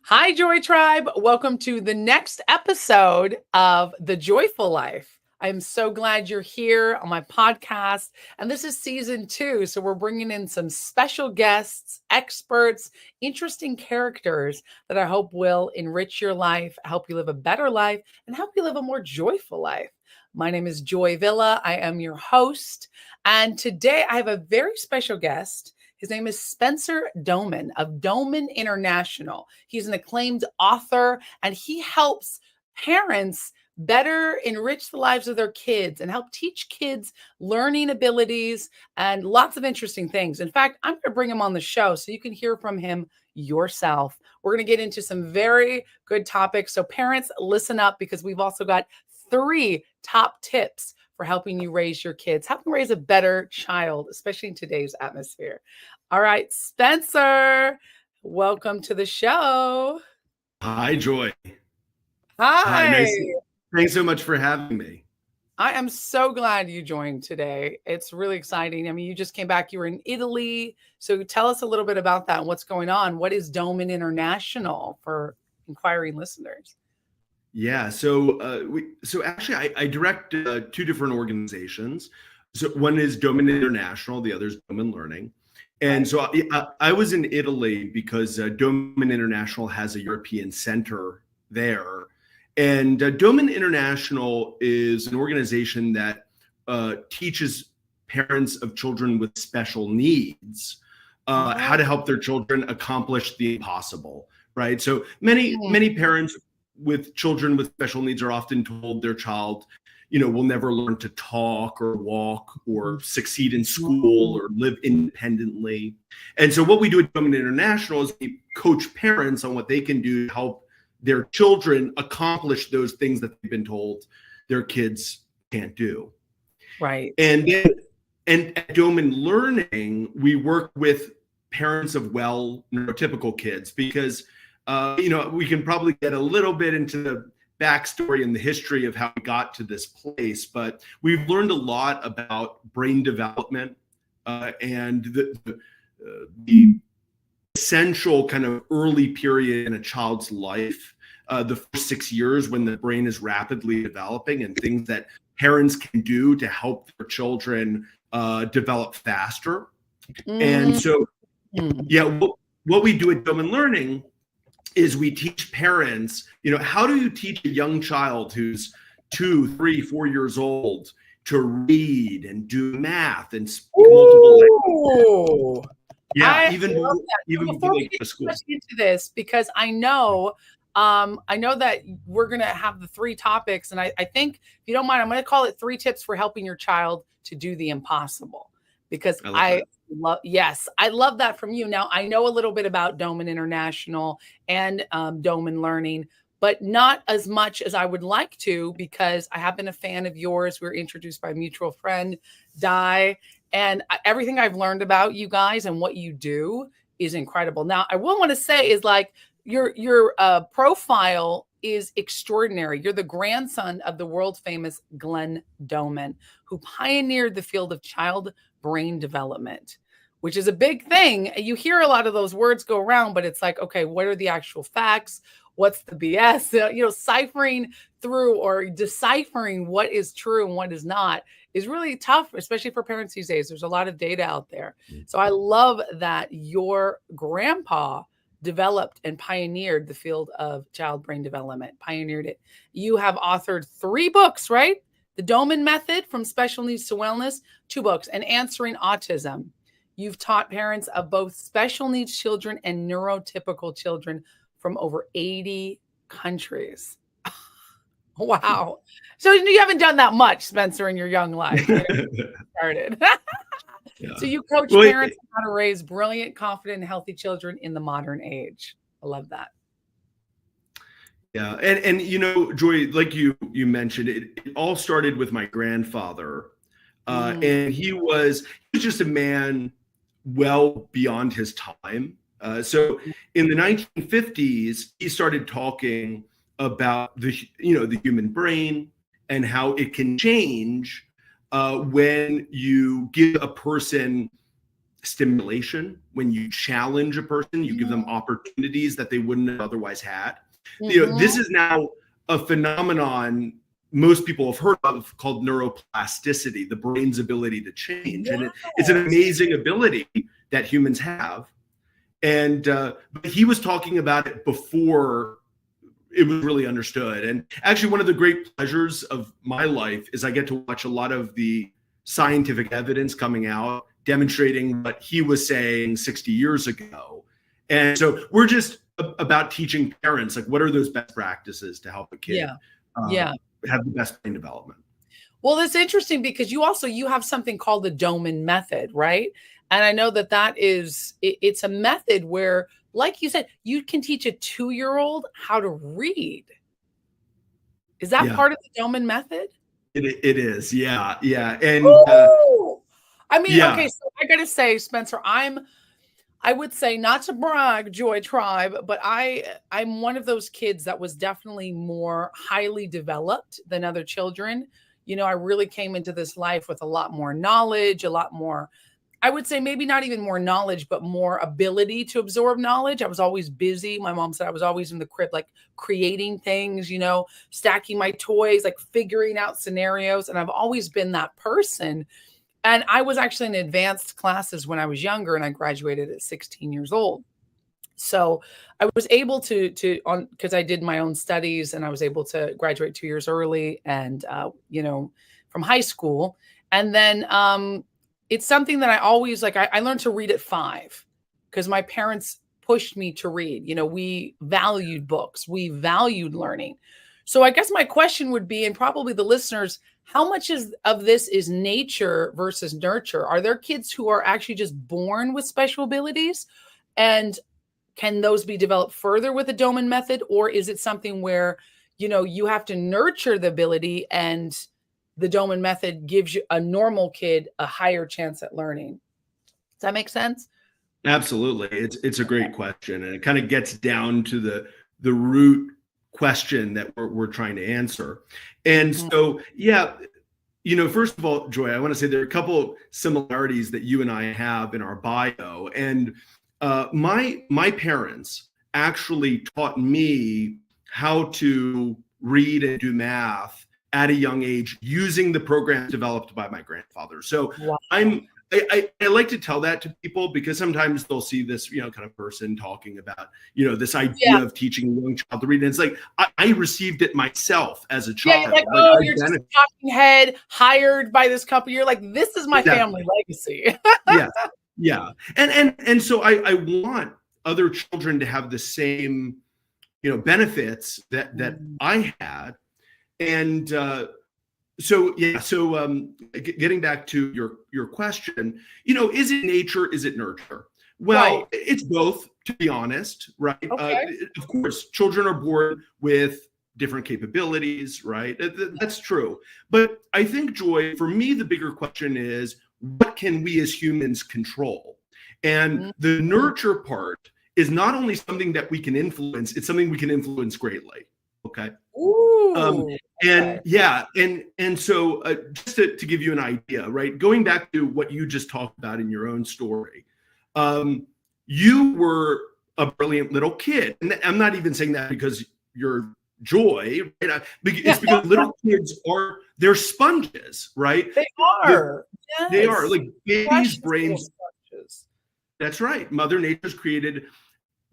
Hi, Joy Tribe. Welcome to the next episode of The Joyful Life. I'm so glad you're here on my podcast. And this is season 2. So we're bringing in some special guests, experts, interesting characters that I hope will enrich your life, help you live a better life, and help you live a more joyful life. My name is Joy Villa. I am your host. And today I have a very special guest. His name is Spenser Doman of Doman International. He's an acclaimed author, and he helps parents better enrich the lives of their kids and help teach kids learning abilities and lots of interesting things. In fact, I'm going to bring him on the show so you can hear from him yourself. We're going to get into some very good topics. So parents, listen up, because we've also got 3 top tips for helping you raise your kids, helping raise a better child, especially in today's atmosphere. All right, Spenser, welcome to the show. Hi, Joy. Hi. Thanks so much for having me. I am so glad you joined today. It's really exciting. I mean, you just came back. You were in Italy. So tell us a little bit about that and what's going on. What is Doman International for inquiring listeners? Yeah, so actually, I direct 2 different organizations. So one is Doman International, the other is Doman Learning. And so I was in Italy because Doman International has a European center there. And Doman International is an organization that teaches parents of children with special needs how to help their children accomplish the impossible, right? So many parents with children with special needs are often told their child, will never learn to talk or walk or succeed in school or live independently. And so what we do at Doman International is we coach parents on what they can do to help their children accomplish those things that they've been told their kids can't do. Right. And at Doman Learning, we work with parents of neurotypical kids because we can probably get a little bit into the backstory and the history of how we got to this place, but we've learned a lot about brain development and the essential kind of early period in a child's life, the first 6 years when the brain is rapidly developing, and things that parents can do to help their children develop faster. And so, what we do at Doman Learning is we teach parents, how do you teach a young child who's 2, 3, 4 years old to read and do math and speak multiple languages? Yeah, even before we get much into this, because I know that we're going to have the 3 topics, and I think, if you don't mind, I'm going to call it 3 tips for helping your child to do the impossible, because I love that from you. Now, I know a little bit about Doman International and Doman Learning, but not as much as I would like to, because I have been a fan of yours. We were introduced by a mutual friend, Di, and everything I've learned about you guys and what you do is incredible. Now, I will want to say is like your profile is extraordinary. You're the grandson of the world famous Glenn Doman, who pioneered the field of child brain development, which is a big thing. You hear a lot of those words go around, but it's like, okay, what are the actual facts? What's the BS? Ciphering through or deciphering what is true and what is not is really tough, especially for parents these days. There's a lot of data out there. So I love that your grandpa developed and pioneered the field of child brain development, pioneered it. You have authored 3 books, right? The Doman Method, From Special Needs to Wellness, 2 books, and Answering Autism. You've taught parents of both special needs children and neurotypical children from over 80 countries. Wow. So you haven't done that much, Spenser, in your young life. Started. So you coach parents on how to raise brilliant, confident, and healthy children in the modern age. I love that. Yeah. And Joy, like you mentioned, it all started with my grandfather. And he was just a man well beyond his time. So in the 1950s, he started talking about the human brain and how it can change when you give a person stimulation. When you challenge a person, you give them opportunities that they wouldn't have otherwise had. This is now a phenomenon most people have heard of called neuroplasticity, the brain's ability to change. And it's an amazing ability that humans have. And but he was talking about it before it was really understood. And actually, one of the great pleasures of my life is I get to watch a lot of the scientific evidence coming out demonstrating what he was saying 60 years ago. And so we're just about teaching parents, like, what are those best practices to help a kid have the best brain development. Well, that's interesting because you have something called the Doman method, right? And I know that it's a method where, like you said, you can teach a 2-year-old how to read. Is that part of the Doman method? It is. Yeah. Yeah. And I mean, okay, so I got to say, Spenser, I would say, not to brag, Joy Tribe, but I'm one of those kids that was definitely more highly developed than other children. I really came into this life with a lot more knowledge, a lot more, I would say maybe not even more knowledge, but more ability to absorb knowledge. I was always busy. My mom said I was always in the crib, like creating things, stacking my toys, like figuring out scenarios. And I've always been that person. And I was actually in advanced classes when I was younger, and I graduated at 16 years old. So I was able to because I did my own studies, and I was able to graduate 2 years early and, from high school. And then it's something that I always, like, I learned to read at 5 because my parents pushed me to read. We valued books. We valued learning. So I guess my question would be, and probably the listeners, how much of this is nature versus nurture? Are there kids who are actually just born with special abilities? And can those be developed further with the Doman method? Or is it something where, you have to nurture the ability and the Doman method gives you a normal kid a higher chance at learning? Does that make sense? Absolutely. It's a great question. And it kind of gets down to the root question that we're trying to answer. And so, first of all, Joy, I want to say there are a couple similarities that you and I have in our bio. And my parents actually taught me how to read and do math at a young age using the programs developed by my grandfather. So I like to tell that to people because sometimes they'll see this, kind of person talking about, this idea of teaching a young child to read. And it's like, I received it myself as a child. Yeah, you're just a talking head hired by this company. You're like, this is my family legacy. Yeah. And so I want other children to have the same, benefits that I had. And getting back to your question, is it nature? Is it nurture? Well, it's both, to be honest, right? Okay. Of course, children are born with different capabilities, right? That's true. But I think, Joy, for me, the bigger question is, what can we as humans control? And the nurture part is not only something that we can influence, it's something we can influence greatly. Okay. Ooh, and so just to give you an idea, right? Going back to what you just talked about in your own story, you were a brilliant little kid. And I'm not even saying that because you're Joy, right? It's because little kids they're sponges, right? They are. They are like babies' brains. That's right. Mother Nature's created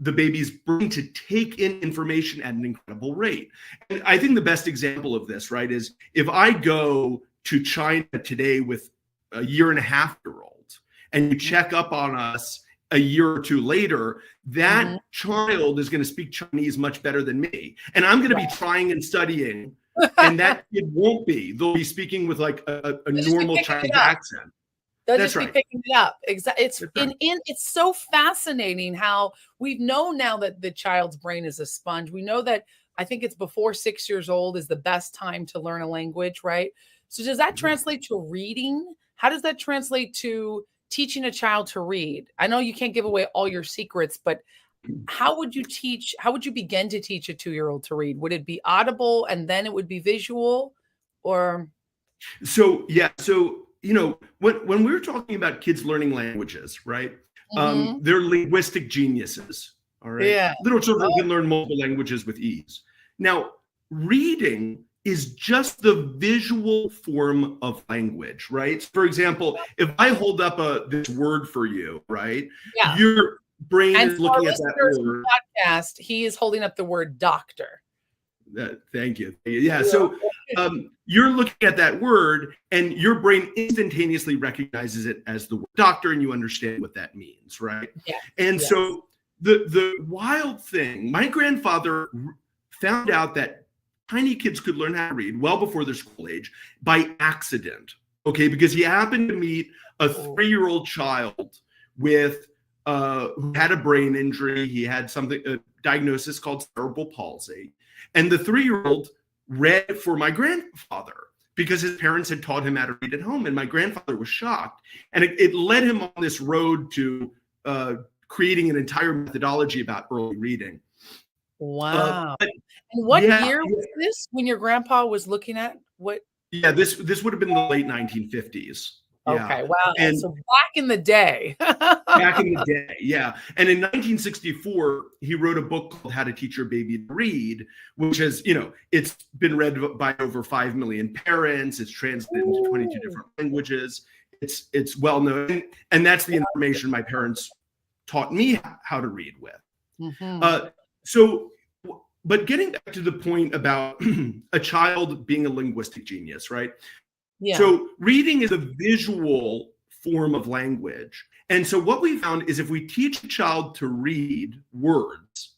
the baby's brain to take in information at an incredible rate. And I think the best example of this, right, is if I go to China today with a 1.5-year-old and you check up on us a year or two later, that child is going to speak Chinese much better than me. And I'm going to be trying and studying, and that kid won't be. They'll be speaking with like a normal Chinese accent. They'll just be picking it up. Exactly. It's so fascinating how we know now that the child's brain is a sponge. We know that, I think it's before 6 years old is the best time to learn a language, right? So does that translate to reading? How does that translate to teaching a child to read? I know you can't give away all your secrets, but how would you begin to teach a 2-year-old to read? Would it be audible and then it would be visual, or? So when we're talking about kids learning languages, right? They're linguistic geniuses. All right. Yeah. Little children can learn multiple languages with ease. Now, reading is just the visual form of language, right? For example, if I hold up this word for you, right? Yeah. Your brain And is for our looking at that listeners of word. the podcast, he is holding up the word doctor. Thank you. Yeah. So you're looking at that word and your brain instantaneously recognizes it as the word doctor, and you understand what that means, right? Yeah. And so the wild thing, my grandfather found out that tiny kids could learn how to read well before their school age by accident. Okay, because he happened to meet a 3-year-old child with who had a brain injury. He had a diagnosis called cerebral palsy. And the 3-year-old read for my grandfather because his parents had taught him how to read at home. And my grandfather was shocked. And it led him on this road to creating an entire methodology about early reading. Wow. And what year was this when your grandpa was looking at what? Yeah, this would have been the late 1950s. Yeah. Okay, wow. And so back in the day. Back in the day, yeah. And in 1964, he wrote a book called How to Teach Your Baby to Read, which has, it's been read by over 5 million parents. It's translated into 22 different languages. It's well known. And that's the information my parents taught me how to read with. But getting back to the point about a child being a linguistic genius, right? Yeah. So reading is a visual form of language. And so what we found is if we teach a child to read words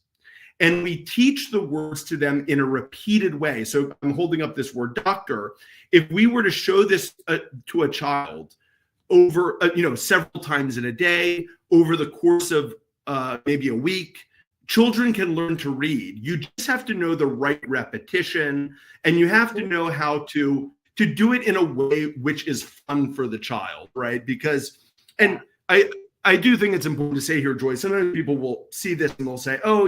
and we teach the words to them in a repeated way. So I'm holding up this word doctor. If we were to show this to a child over, several times in a day, over the course of maybe a week, children can learn to read. You just have to know the right repetition, and you have to know how to do it in a way which is fun for the child, right? Because, and I do think it's important to say here, Joy, sometimes people will see this and they'll say, oh,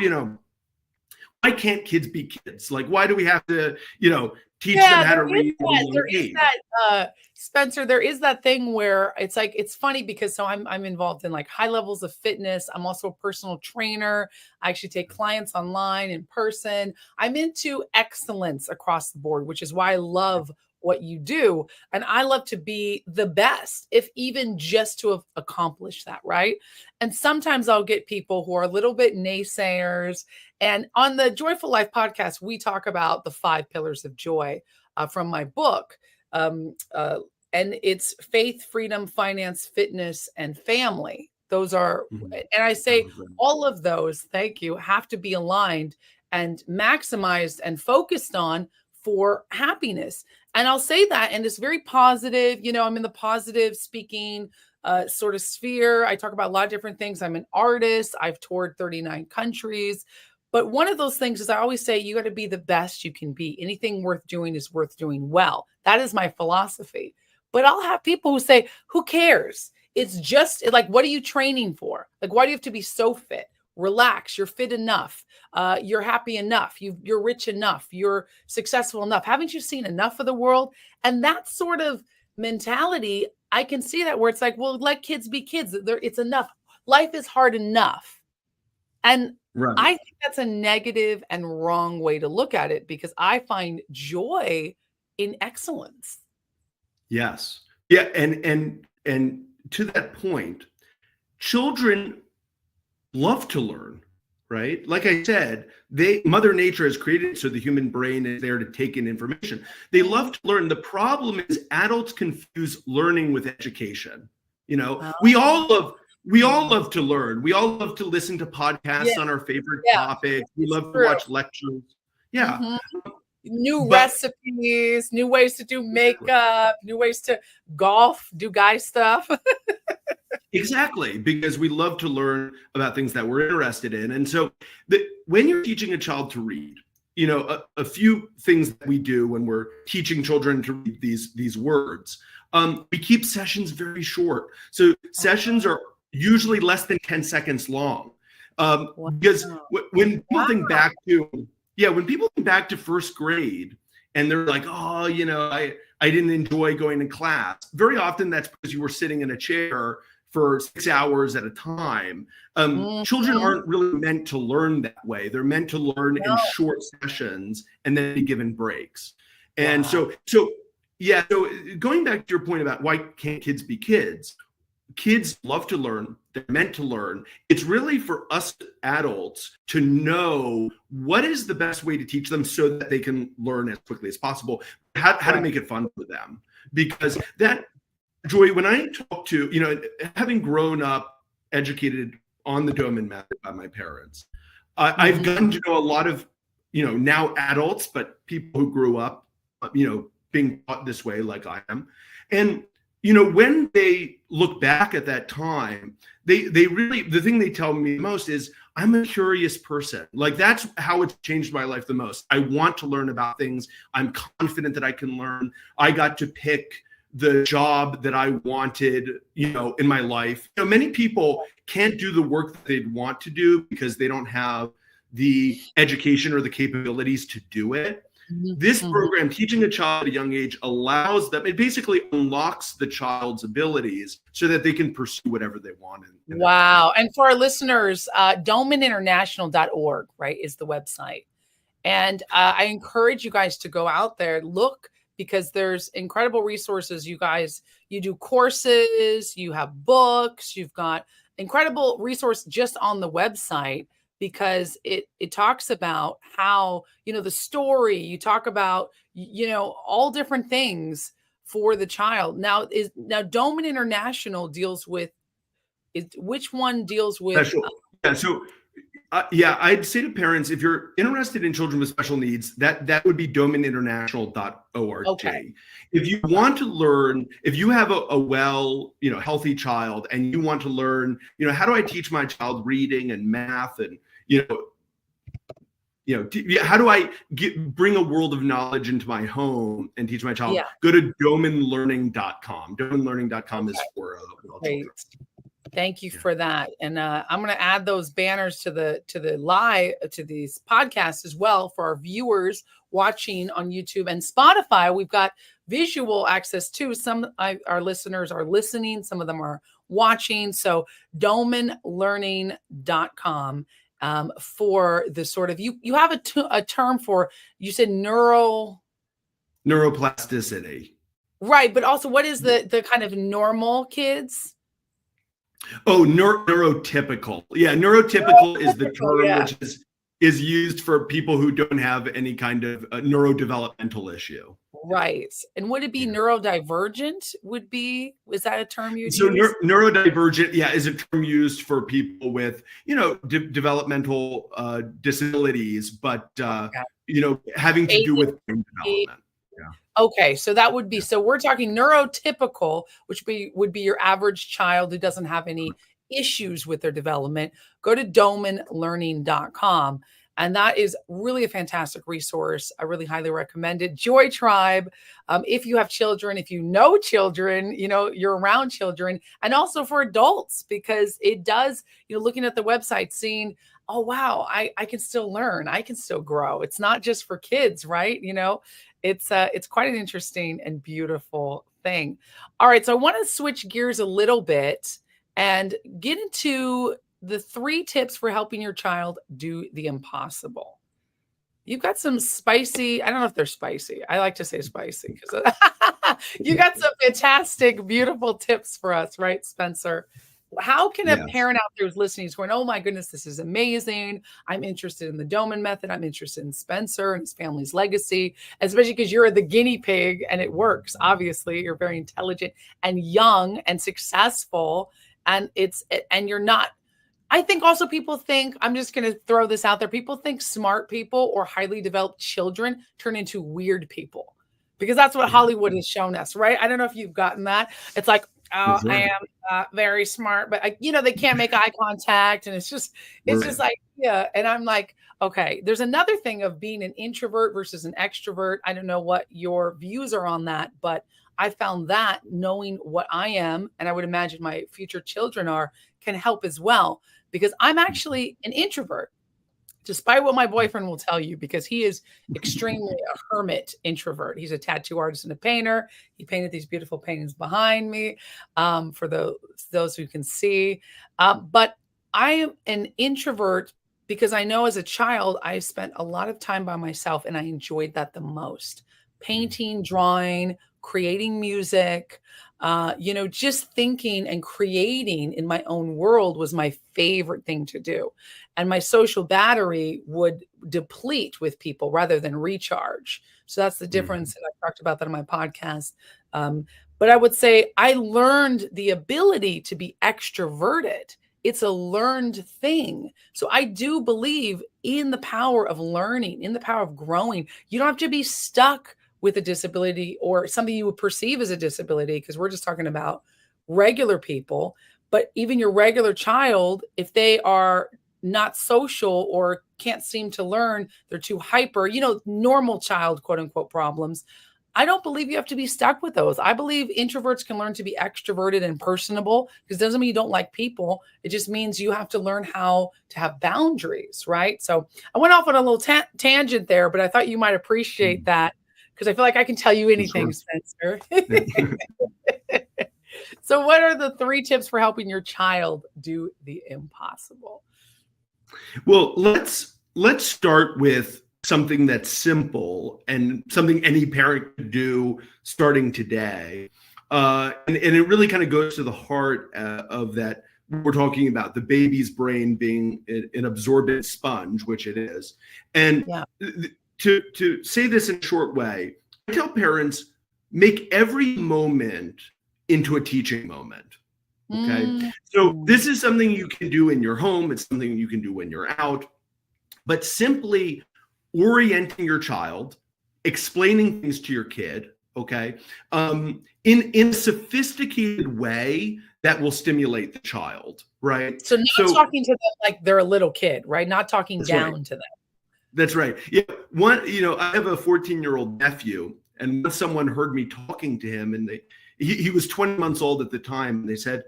why can't kids be kids? Like, why do we have to, teach them how to read? There is that, Spencer, there is that thing where it's like, it's funny because I'm involved in like high levels of fitness. I'm also a personal trainer. I actually take clients online, in person. I'm into excellence across the board, which is why I love what you do. And I love to be the best, if even just to have accomplished that, right? And sometimes I'll get people who are a little bit naysayers. And on the Joyful Life podcast, we talk about the 5 pillars of joy from my book. And it's faith, freedom, finance, fitness, and family. Those are, and I say all of those, thank you, have to be aligned and maximized and focused on for happiness. And I'll say that, and it's very positive. I'm in the positive speaking sort of sphere. I talk about a lot of different things. I'm an artist. I've toured 39 countries. But one of those things is I always say, you got to be the best you can be. Anything worth doing is worth doing well. That is my philosophy. But I'll have people who say, who cares? It's just like, what are you training for? Like, why do you have to be so fit? Relax. You're fit enough. You're happy enough. You're rich enough. You're successful enough. Haven't you seen enough of the world? And that sort of mentality, I can see that where it's like, well, let kids be kids. It's enough. Life is hard enough. And I think that's a negative and wrong way to look at it, because I find joy in excellence. Yes. Yeah. And to that point, children love to learn, right? Like I said, Mother Nature has created so the human brain is there to take in information. They love to learn. The problem is adults confuse learning with education. We all love to learn. We all love to listen to podcasts on our favorite topics. We love to watch lectures. Yeah. New recipes, new ways to do makeup, new ways to golf, do guy stuff. Exactly, because we love to learn about things that we're interested in. And so when you're teaching a child to read, a few things that we do when we're teaching children to read these words, we keep sessions very short. So sessions are usually less than 10 seconds long. Because when people think back to, when people think back to first grade and they're like, oh, I didn't enjoy going to class. Very often that's because you were sitting in a chair for 6 hours at a time. Children Mhm. aren't really meant to learn that way. They're meant to learn in No. short sessions and then be given breaks. And Wow. yeah, so going back to your point about why can't kids be kids? Kids love to learn. They're meant to learn. It's really for us adults to know what is the best way to teach them so that they can learn as quickly as possible, how to Right. make it fun for them. Because that, Joy, when I talk to, having grown up educated on the Doman method by my parents, I've Mhm. gotten to know a lot of, now adults, but people who grew up, being taught this way like I am. And when they look back at that time, they really, the thing they tell me most is, I'm a curious person. Like, that's how it's changed my life the most. I want to learn about things. I'm confident that I can learn. I got to pick the job that I wanted, in my life. Many people can't do the work that they'd want to do because they don't have the education or the capabilities to do it. Mhm. This Mhm. program, teaching a child at a young age, allows them, it basically unlocks the child's abilities so that they can pursue whatever they want in their life. Wow. And for our listeners, domaninternational.org, right, is the website. And I encourage you guys to go out there, look, because there's incredible resources. You do courses, you have books, you've got incredible resource just on the website, because it talks about how, the story, you talk about, all different things for the child. Now Doman International deals with, which one deals with, Special. Yeah. So yeah, I'd say to parents, if you're interested in children with special needs, that would be domaninternational.org. okay. If you want to learn, if you have a well, healthy child and you want to learn, how do I teach my child reading and math and, how do I bring a world of knowledge into my home and teach my child? Yeah. Go to domanlearning.com. Domanlearning.com is Okay. for all Great. children. Thank you Yeah. for that. And I'm going to add those banners to the live, to these podcasts as well, for our viewers watching on YouTube and Spotify. We've got visual access too. Our listeners are listening, some of them are watching. So domanlearning.com, for the sort of, you have a term for, you said Neuroplasticity. right, but also what is the kind of normal kids? Oh, neurotypical. Yeah, neurotypical is the Oh, term yeah. which is used for people who don't have any kind of neurodevelopmental issue. Right. And would it be Yeah. neurodivergent? Is that a term you'd So use? neurodivergent, yeah, is a term used for people with, developmental disabilities, but Okay. having to do with brain ADHD. development. Yeah. Okay, so that would be, Yeah. so we're talking neurotypical, which would be your average child who doesn't have any issues with their development. Go to domanlearning.com. And that is really a fantastic resource. I really highly recommend it. Joy Tribe, if you have children, if you know children, you're around children, and also for adults, because it does, looking at the website, seeing, oh, wow, I can still learn. I can still grow. It's not just for kids, right? It's quite an interesting and beautiful thing. All right, so I want to switch gears a little bit and get into the 3 tips for helping your child do the impossible. You've got some spicy, I don't know if they're spicy. I like to say spicy because you got some fantastic, beautiful tips for us, right, Spenser? How can a Yes. parent out there who's listening is going, oh my goodness, this is amazing. I'm interested in the Doman method. I'm interested in Spenser and his family's legacy, especially because you're the guinea pig and it works. Obviously, you're very intelligent and young and successful. And you're not, I think also people think, I'm just going to throw this out there. People think smart people or highly developed children turn into weird people, because that's what Yeah. Hollywood has shown us, right? I don't know if you've gotten that. It's like, oh, That's I right. am very smart, but they can't make eye contact. And it's just Right. like, yeah. And I'm like, okay, there's another thing of being an introvert versus an extrovert. I don't know what your views are on that, but I found that knowing what I am, and I would imagine my future children are, can help as well, because I'm actually an introvert. despite what my boyfriend will tell you, because he is extremely a hermit introvert. He's a tattoo artist and a painter. He painted these beautiful paintings behind me, for those who can see. But I am an introvert because I know as a child, I spent a lot of time by myself and I enjoyed that the most. Painting, drawing, creating music, just thinking and creating in my own world was my favorite thing to do. And my social battery would deplete with people rather than recharge. So that's the difference. And I talked about that on my podcast. But I would say I learned the ability to be extroverted. It's a learned thing. So I do believe in the power of learning, in the power of growing. You don't have to be stuck with a disability or something you would perceive as a disability, because we're just talking about regular people. But even your regular child, if they are not social or can't seem to learn, they're too hyper, normal child, quote unquote, problems. I don't believe you have to be stuck with those. I believe introverts can learn to be extroverted and personable, because it doesn't mean you don't like people. It just means you have to learn how to have boundaries, right? So I went off on a little tangent there, but I thought you might appreciate that, because I feel like I can tell you anything, Spenser. So what are the 3 tips for helping your child do the impossible? Well, let's start with something that's simple and something any parent could do starting today. And it really kind of goes to the heart of that. We're talking about the baby's brain being an absorbent sponge, which it is. And to say this in a short way, I tell parents, make every moment into a teaching moment. Okay. So this is something you can do in your home. It's something you can do when you're out, but simply orienting your child, explaining things to your kid, okay, in a sophisticated way that will stimulate the child, right? So not talking to them like they're a little kid, right? Not talking down to them. That's right. Yeah. I have a 14-year-old nephew, and once someone heard me talking to him, and he was 20 months old at the time, and they said,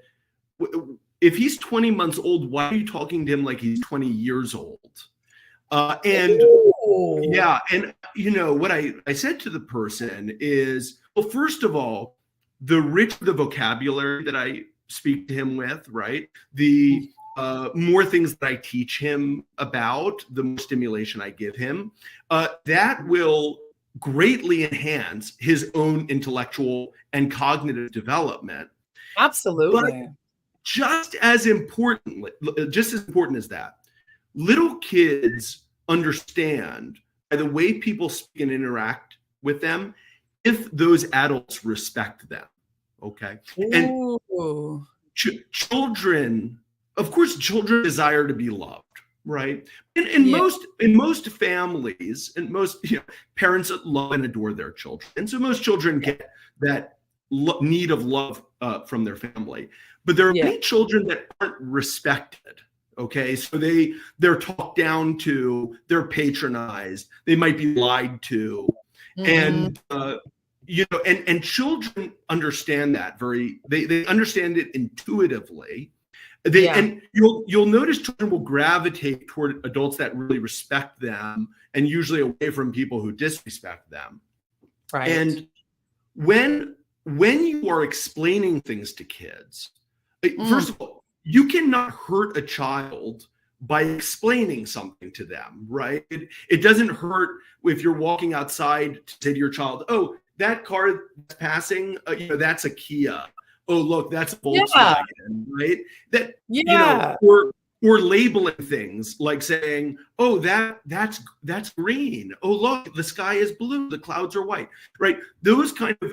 if he's 20 months old, why are you talking to him like he's 20 years old? And what I said to the person is, well, first of all, the richer the vocabulary that I speak to him with, right? The more things that I teach him about, the more stimulation I give him, that will greatly enhance his own intellectual and cognitive development. Absolutely. But just as important as that, little kids understand by the way people speak and interact with them if those adults respect them. Okay. And children, of course, children desire to be loved, right? In most families, and most parents love and adore their children. And so most children get that need of love from their family. But there are many children that aren't respected. Okay, so they're talked down to, they're patronized, they might be lied to, and and children understand that they understand it intuitively. And you'll notice children will gravitate toward adults that really respect them, and usually away from people who disrespect them. Right. And when you are explaining things to kids, first of all, you cannot hurt a child by explaining something to them, right? It doesn't hurt if you're walking outside to say to your child, "Oh, that car that's passing, that's a Kia. Oh, look, that's a Volkswagen," right? Or labeling things like saying, "Oh, that's green. Oh, look, the sky is blue, the clouds are white," right? Those kind of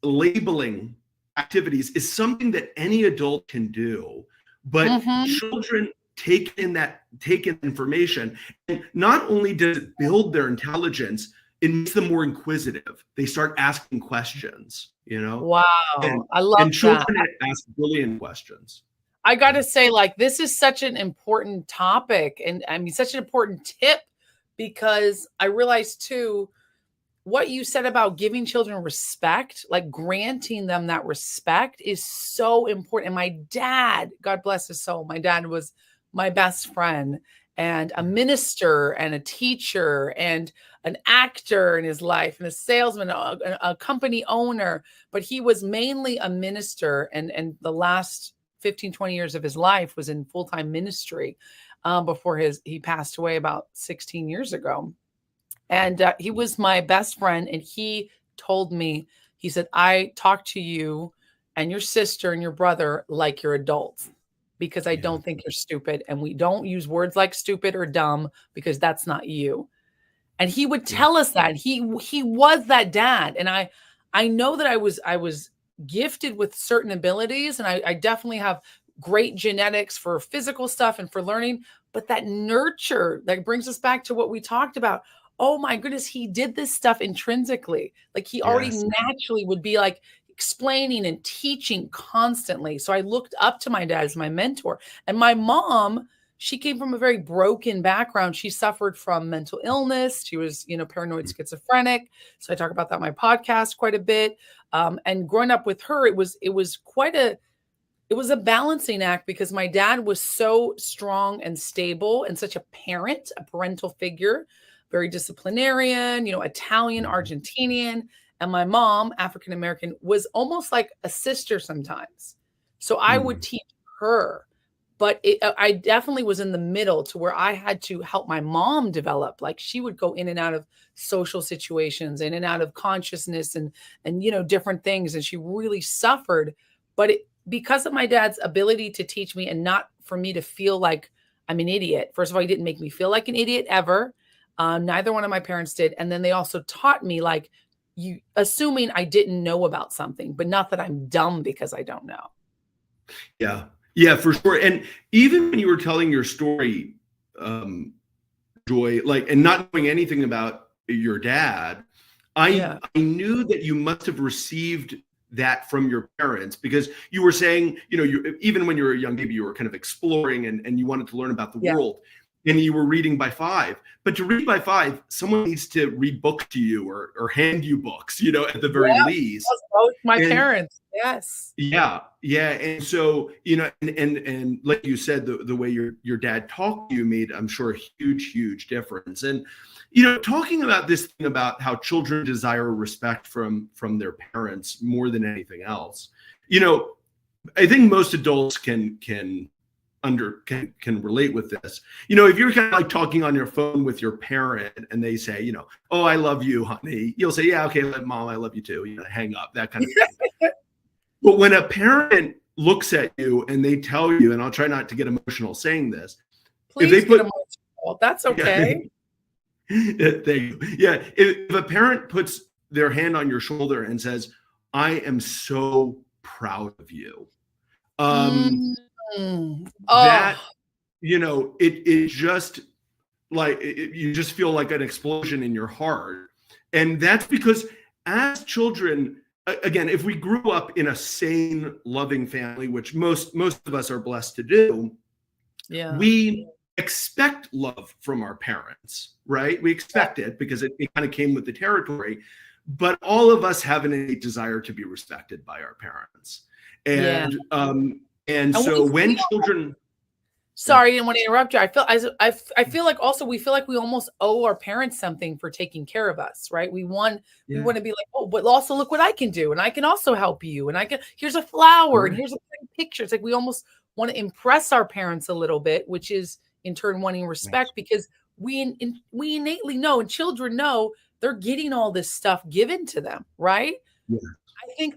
labeling activities is something that any adult can do. But children take in information, and not only does it build their intelligence, it makes them more inquisitive. They start asking questions, Wow. I love and children ask brilliant questions. I got to say, this is such an important topic, and I mean, such an important tip, because I realized too, what you said about giving children respect, like granting them that respect, is so important. And my dad, God bless his soul, my dad was my best friend. and a minister and a teacher and an actor in his life and a salesman, a company owner, but he was mainly a minister. And the last 15, 20 years of his life was in full-time ministry before he passed away about 16 years ago. And he was my best friend. And he told me, he said, I talk to you and your sister and your brother like you're adults, because I don't think you're stupid. And we don't use words like stupid or dumb because that's not you. And he would tell us that. He was that dad. And I know that I was gifted with certain abilities, and I definitely have great genetics for physical stuff and for learning, but that nurture that brings us back to what we talked about. Oh my goodness, he did this stuff intrinsically. Like he already naturally would be like explaining and teaching constantly. So I looked up to my dad as my mentor. And my mom, she came from a very broken background. She suffered from mental illness. She was, paranoid schizophrenic. So I talk about that in my podcast quite a bit. And growing up with her, it was a balancing act, because my dad was so strong and stable and such a parental figure, very disciplinarian, Italian, Argentinian. And my mom, African-American, was almost like a sister sometimes. So I would teach her, but I definitely was in the middle to where I had to help my mom develop. Like she would go in and out of social situations, in and out of consciousness and different things. And she really suffered, but because of my dad's ability to teach me and not for me to feel like I'm an idiot. First of all, he didn't make me feel like an idiot ever. Neither one of my parents did. And then they also taught me, like, assuming I didn't know about something, but not that I'm dumb because I don't know. Yeah. Yeah, for sure. And even when you were telling your story, Joy, and not knowing anything about your dad, I knew that you must have received that from your parents, because you were saying, even when you were a young baby, you were kind of exploring and you wanted to learn about the world. And you were reading by 5, but to read by 5, someone needs to read books to you or hand you books, at the very least. Both my parents. Yes. Yeah. Yeah. And so, and like you said, the way your dad talked to you made, I'm sure, a huge, huge difference. And, talking about this thing about how children desire respect from their parents more than anything else, I think most adults can relate with this. If you're kind of like talking on your phone with your parent and they say, oh, I love you, honey, you'll say, yeah, okay, Mom, I love you too. Hang up, that kind of thing. But when a parent looks at you and they tell you, and I'll try not to get emotional saying this, please, if they put emotional, that's okay. If a parent puts their hand on your shoulder and says, I am so proud of you, that it just like you just feel like an explosion in your heart. And that's because as children, again, if we grew up in a sane, loving family, which most of us are blessed to do, we expect love from our parents, right? We expect it because it kind of came with the territory. But all of us have an innate desire to be respected by our parents. And so when children, sorry, I didn't want to interrupt you. I feel like also we feel like we almost owe our parents something for taking care of us, right? We want to be like, oh, but also look what I can do, and I can also help you, and here's a flower, and here's a picture. It's like we almost want to impress our parents a little bit, which is in turn wanting respect, because we innately know, and children know, they're getting all this stuff given to them, right? Yeah.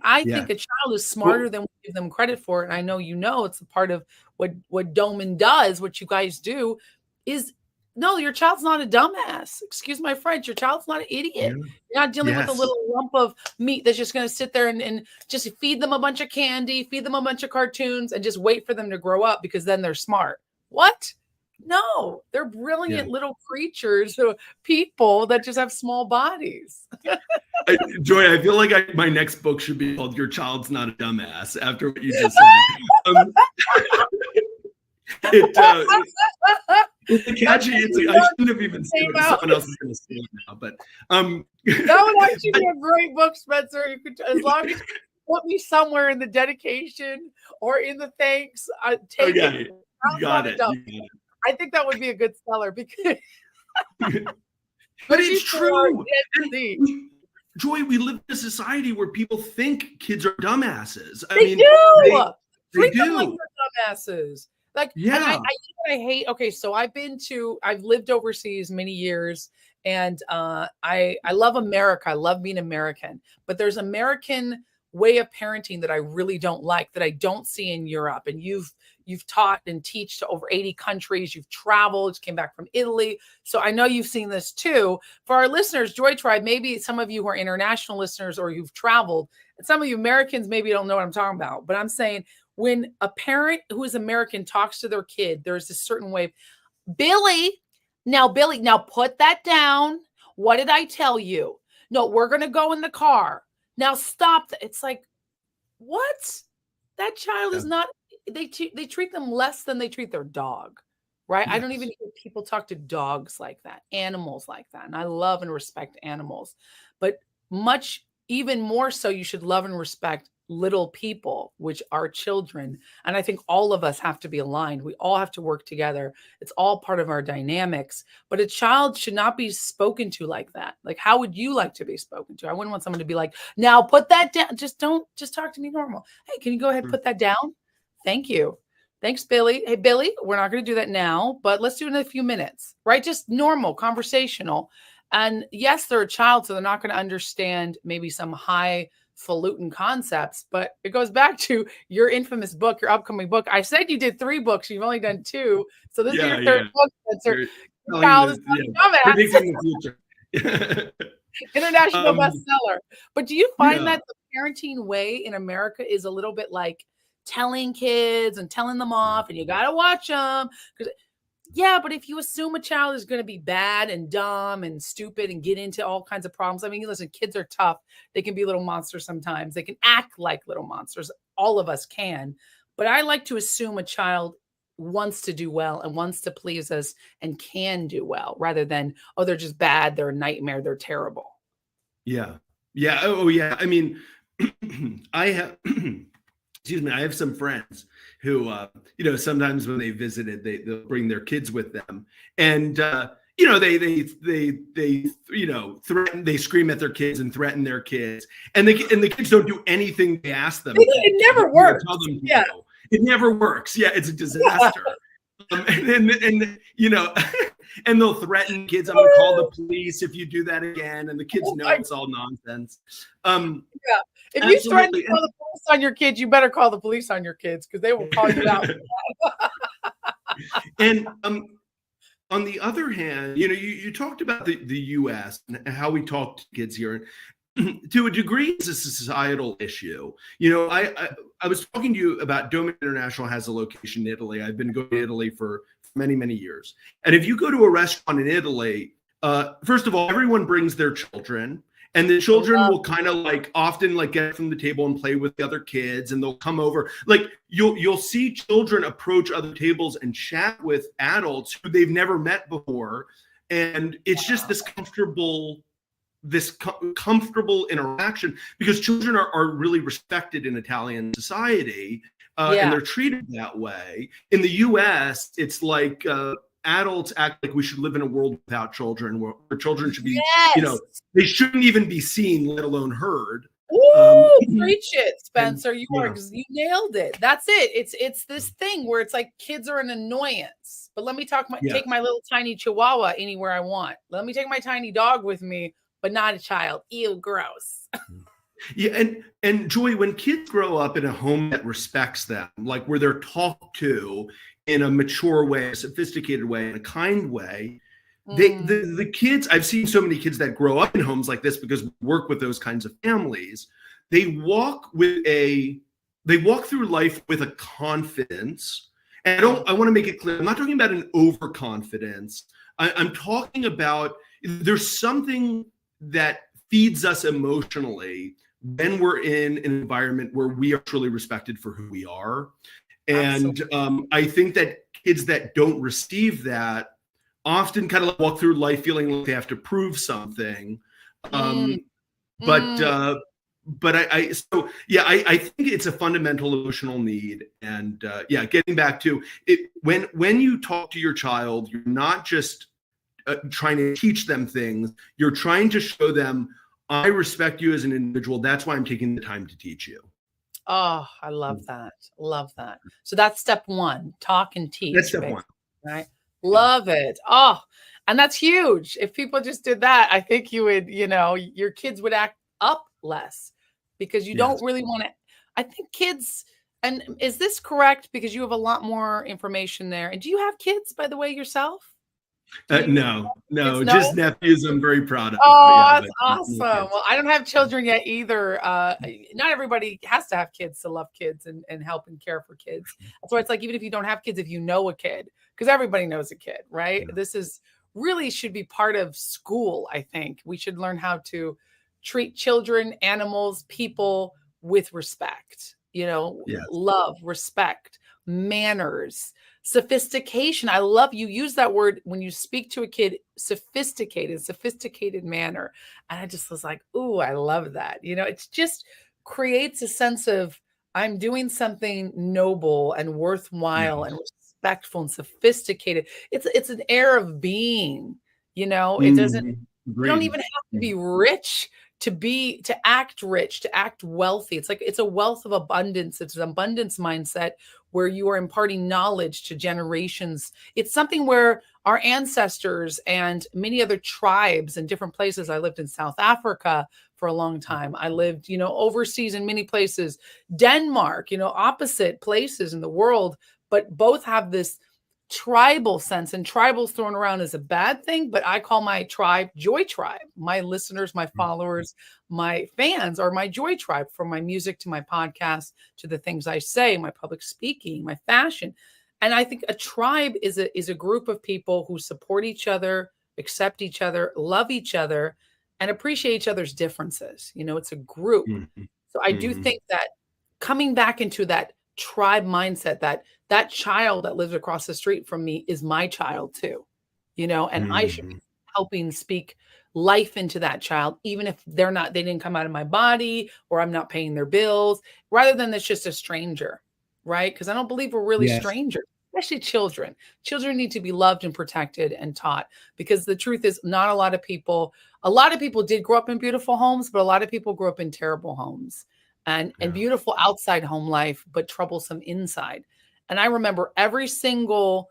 I think a child is smarter than we give them credit for. And I know, it's a part of what Doman does, what you guys do is, no, your child's not a dumbass. Excuse my French. Your child's not an idiot. Yeah. You're not dealing with a little lump of meat that's just going to sit there and just feed them a bunch of candy, feed them a bunch of cartoons, and just wait for them to grow up because then they're smart. What? No, they're brilliant little creatures, people that just have small bodies. Joy, I feel like my next book should be called "Your Child's Not a Dumbass" after what you just said. It's catchy. I shouldn't have even said it. Someone else is going to say it now, but that would actually be a great book, Spenser. You could, as long as you put me somewhere in the dedication or in the thanks, take it. You got it. I think that would be a good seller because But it's true. Joy, we live in a society where people think kids are dumbasses. They do. They Treat them like do. they're dumbasses. Like, Yeah. and I hate. Okay, so I've lived overseas many years, and I love America. I love being American, but there's American way of parenting that I really don't like, that I don't see in Europe. And you've taught and teach to over 80 countries. You've traveled, you came back from Italy. So I know you've seen this too. For our listeners, Joy Tribe, maybe some of you who are international listeners or you've traveled, and some of you Americans maybe don't know what I'm talking about, but I'm saying when a parent who is American talks to their kid, there's a certain way. Billy, now put that down. What did I tell you? No, we're going to go in the car. Now stop. It's like, what? That child is not, they treat them less than they treat their dog, right? Yes. I don't even hear people talk to dogs like that, animals like that. And I love and respect animals, but even more so, you should love and respect little people, which are children. And I think all of us have to be aligned. We all have to work together. It's all part of our dynamics, but a child should not be spoken to like that. Like, how would you like to be spoken to? I wouldn't want someone to be like, now put that down. Just talk to me normal. Hey, can you go ahead and put that down? Thank you. Thanks, Billy. Hey, Billy, we're not going to do that now, but let's do it in a few minutes, right? Just normal, conversational. And yes, they're a child, so they're not going to understand maybe some highfalutin concepts, but it goes back to your infamous book, your upcoming book. I said you did 3 books. You've only done 2. So this is your 3rd book, Spenser. Your child is predicting the future. International bestseller. But do you find that the parenting way in America is a little bit like telling kids and telling them off and you got to watch them? Yeah, but if you assume a child is going to be bad and dumb and stupid and get into all kinds of problems. I mean, listen, kids are tough. They can be little monsters sometimes. They can act like little monsters. All of us can. But I like to assume a child wants to do well and wants to please us and can do well rather than, oh, they're just bad. They're a nightmare. They're terrible. Yeah. Yeah. Oh, yeah. I mean, I have... Excuse me. I have some friends who, sometimes when they visited, they'll bring their kids with them, and they threaten, they scream at their kids and threaten their kids, and the kids don't do anything they ask them. It never works. Yeah, it never works. Yeah, it's a disaster. And they'll threaten kids. I'm going to call the police if you do that again. And the kids know it's all nonsense. If you threaten to call the police on your kids, you better call the police on your kids because they will call you out. And on the other hand, you talked about the U.S. and how we talk to kids here. To a degree, it's a societal issue. I was talking to you about Doman International has a location in Italy. I've been going to Italy for many, many years. And if you go to a restaurant in Italy, first of all, everyone brings their children. And the children will kind of often get from the table and play with the other kids, and they'll come over. You'll see children approach other tables and chat with adults who they've never met before. And it's just this comfortable interaction because children are really respected in Italian society, and they're treated that way. In the US, it's like adults act like we should live in a world without children, where children should be, they shouldn't even be seen, let alone heard. Preach it, Spenser. You nailed it. That's it. It's this thing where it's like kids are an annoyance. But let me take my little tiny chihuahua anywhere I want. Let me take my tiny dog with me, but not a child. Ew, gross. Yeah, and Joy, when kids grow up in a home that respects them, where they're talked to in a mature way, a sophisticated way, in a kind way, the kids, I've seen so many kids that grow up in homes like this because we work with those kinds of families. They walk through life with a confidence. And I want to make it clear, I'm not talking about an overconfidence. I'm talking about there's something that feeds us emotionally when we're in an environment where we are truly respected for who we are. And I think that kids that don't receive that often kind of walk through life feeling like they have to prove something. But but I think it's a fundamental emotional need. And getting back to it, when you talk to your child, you're not just trying to teach them things. You're trying to show them, I respect you as an individual. That's why I'm taking the time to teach you. Oh, I love that. Love that. So that's step one, talk and teach. That's step one. Right? Love it. Oh, and that's huge. If people just did that, I think you would, your kids would act up less because you don't really want to. I think kids, and is this correct? Because you have a lot more information there. And do you have kids, by the way, yourself? No, just nephews I'm very proud of. Oh, that's awesome. Well, I don't have children yet either. Not everybody has to have kids to love kids and help and care for kids. That's why it's like, even if you don't have kids, if you know a kid, because everybody knows a kid, right? Yeah. This is really should be part of school. I think we should learn how to treat children, animals, people with respect, love, respect, manners, sophistication. I love you use that word when you speak to a kid, sophisticated manner. And I just was like, ooh, I love that. It just creates a sense of I'm doing something noble and worthwhile and respectful and sophisticated. It's an air of being, it doesn't, you don't even have to be rich to act rich, to act wealthy. It's like, it's a wealth of abundance. It's an abundance mindset where you are imparting knowledge to generations. It's something where our ancestors and many other tribes in different places. I lived in South Africa for a long time. I lived, overseas in many places, Denmark, opposite places in the world, but both have this tribal sense, and tribal's thrown around as a bad thing, but I call my tribe Joy Tribe. My listeners, my followers, my fans are my Joy Tribe, from my music to my podcast to the things I say, my public speaking, my fashion. And I think a tribe is a group of people who support each other, accept each other, love each other, and appreciate each other's differences. It's a group. So I do think that coming back into that tribe mindset, that child that lives across the street from me is my child too, and I should be helping speak life into that child, even if they didn't come out of my body or I'm not paying their bills, rather than it's just a stranger, right? Because I don't believe we're really strangers, especially children. Children need to be loved and protected and taught, because the truth is not a lot of people did grow up in beautiful homes, but a lot of people grew up in terrible homes and beautiful outside home life, but troublesome inside. And I remember every single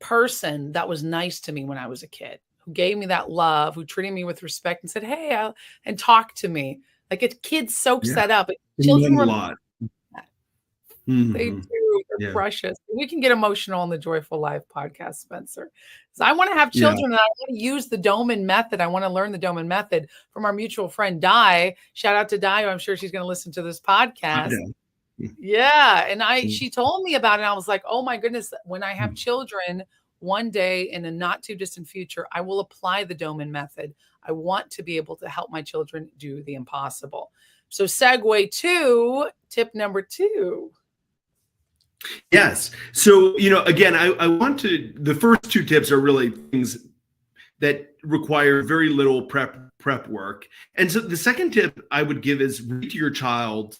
person that was nice to me when I was a kid, who gave me that love, who treated me with respect and said, hey, and talked to me. Like a kid soaks that up. Children a lot. They do. They're precious. We can get emotional on the Joyful Life podcast, Spenser. So I want to have children and I want to use the Doman method. I want to learn the Doman method from our mutual friend, Di. Shout out to Di. I'm sure she's going to listen to this podcast. Yeah. And she told me about it. And I was like, oh my goodness, when I have children one day in a not too distant future, I will apply the Doman method. I want to be able to help my children do the impossible. So segue to tip number 2. Yes. So, again, I want to, the first 2 tips are really things that require very little prep work. And so the second tip I would give is read to your child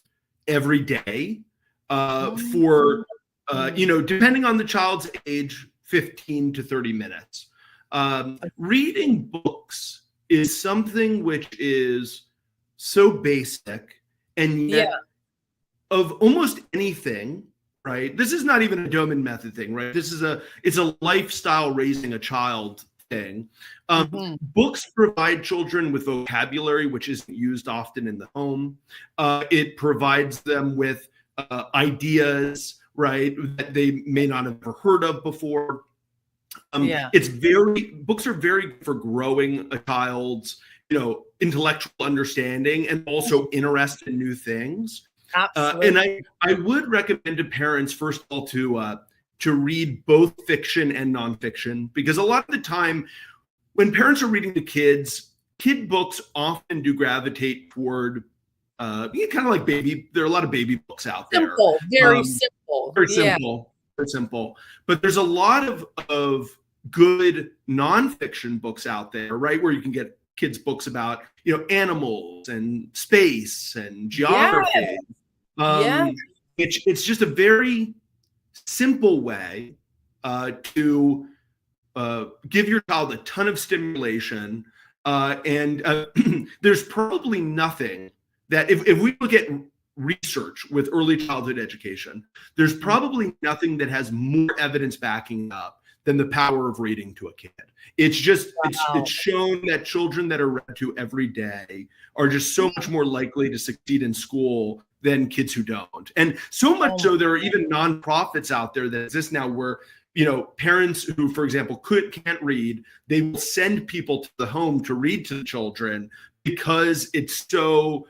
every day for, depending on the child's age, 15 to 30 minutes. Reading books is something which is so basic, and yet of almost anything, right? This is not even a Doman method thing, right? It's a lifestyle raising a child thing. Books provide children with vocabulary, which isn't used often in the home. It provides them with ideas, right, that they may not have ever heard of before. Books are very good for growing a child's, intellectual understanding and also interest in new things. Absolutely. And I would recommend to parents, first of all, to read both fiction and nonfiction, because a lot of the time when parents are reading to kids, kid books often do gravitate toward kind of like there are a lot of baby books out there. Very simple. Very simple. But there's a lot of good nonfiction books out there, right, where you can get kids books about, animals and space and Yeah. geography. Yeah. It's just a very simple way to give your child a ton of stimulation. And there's probably nothing that, if we look at research with early childhood education, there's probably nothing that has more evidence backing up than the power of reading to a kid. It's just, it's shown that children that are read to every day are just so much more likely to succeed in school than kids who don't. And so much so, there are even nonprofits out there that exist now where, parents who, for example, can't read, they will send people to the home to read to the children because it's so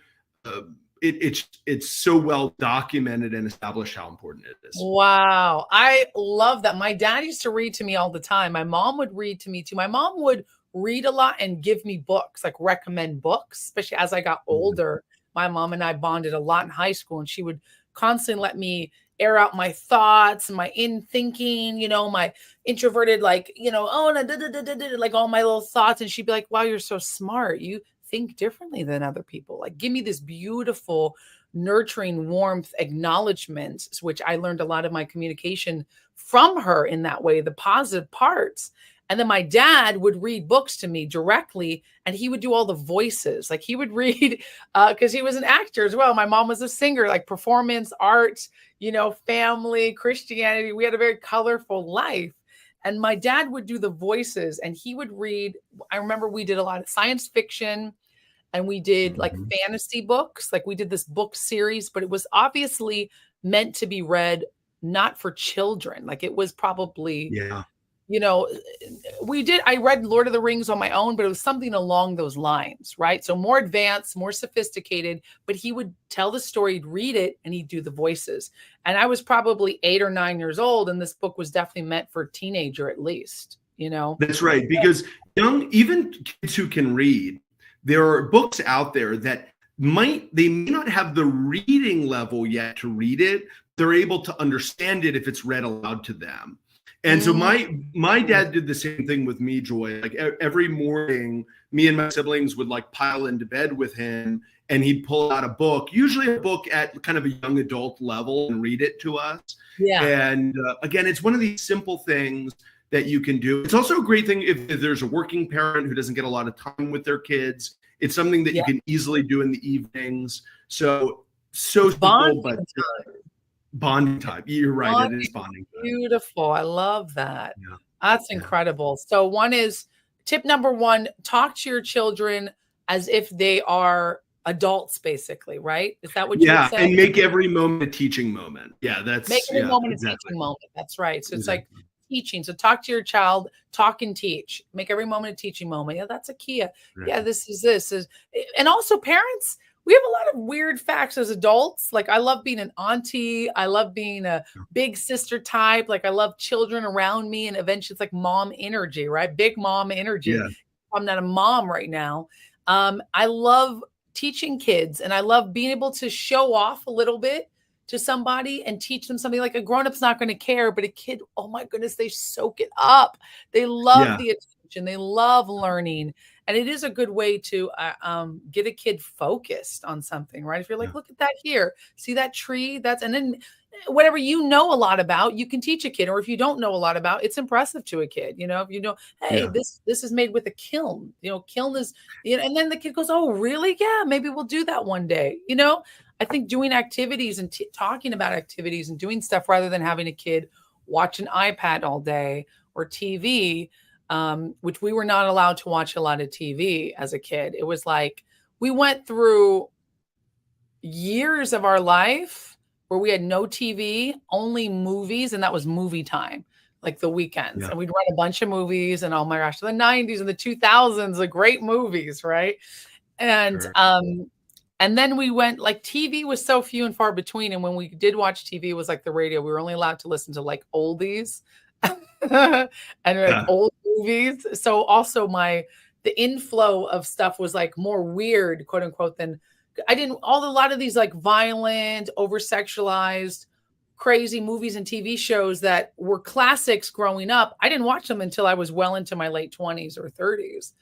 it's so well documented and established how important it is. Wow. I love that. My dad used to read to me all the time. My mom would read to me too. My mom would read a lot and give me books, like recommend books, especially as I got older. My mom and I bonded a lot in high school, and she would constantly let me air out my thoughts and my in thinking, my introverted, like, like all my little thoughts. And she'd be like, wow, you're so smart. You think differently than other people. Like, give me this beautiful, nurturing warmth, acknowledgement, which I learned a lot of my communication from her in that way, the positive parts. And then my dad would read books to me directly, and he would do all the voices. Like, he would read, because he was an actor as well. My mom was a singer, like performance, art, family, Christianity. We had a very colorful life. And my dad would do the voices, and he would read. I remember we did a lot of science fiction, and we did like fantasy books. Like, we did this book series, but it was obviously meant to be read not for children. Like, it was probably, I read Lord of the Rings on my own, but it was something along those lines, right? So more advanced, more sophisticated, but he would tell the story, he'd read it, and he'd do the voices. And I was probably 8 or 9 years old, and this book was definitely meant for a teenager at least, That's right, because even kids who can read, there are books out there that may not have the reading level yet to read it. They're able to understand it if it's read aloud to them. And so my dad did the same thing with me, Joy. Like, every morning, me and my siblings would like pile into bed with him, and he'd pull out a book, usually a book at kind of a young adult level, and read it to us. Yeah. And again, it's one of these simple things that you can do. It's also a great thing if there's a working parent who doesn't get a lot of time with their kids. It's something that you can easily do in the evenings. So simple, but bonding time. You're right. It is bonding time. Beautiful. I love that. Yeah. That's incredible. So tip number 1, talk to your children as if they are adults, basically, right? Is that what you would say? And make every moment a teaching moment. Yeah, make every moment a teaching moment. That's right. So it's like teaching. So talk to your child, talk and teach. Make every moment a teaching moment. Yeah, that's a key. Right. Yeah, this is. And also, parents, we have a lot of weird facts as adults. Like, I love being an auntie. I love being a big sister type. Like, I love children around me. And eventually it's like mom energy, right? Big mom energy. Yeah. I'm not a mom right now. I love teaching kids, and I love being able to show off a little bit to somebody and teach them something. Like, a grown-up's not going to care, but a kid, oh my goodness, they soak it up. They love the attention. They love learning. And it is a good way to get a kid focused on something, right? If you're like, look at that here, see that tree? And then whatever you know a lot about, you can teach a kid. Or if you don't know a lot about, it's impressive to a kid. If hey, this is made with a kiln. Kiln is, and then the kid goes, oh, really? Yeah, maybe we'll do that one day. I think doing activities and talking about activities and doing stuff rather than having a kid watch an iPad all day or TV. Which we were not allowed to watch a lot of TV as a kid. It was like we went through years of our life where we had no TV, only movies, and that was movie time, like the weekends. And we'd rent a bunch of movies, and oh my gosh, the 90s and the 2000s, the great movies, right? And and then we went, like, TV was so few and far between. And when we did watch TV, it was like the radio. We were only allowed to listen to like oldies and like old movies. So also the inflow of stuff was like more weird, quote unquote, than a lot of these like violent, over sexualized, crazy movies and TV shows that were classics growing up. I didn't watch them until I was well into my late 20s or 30s,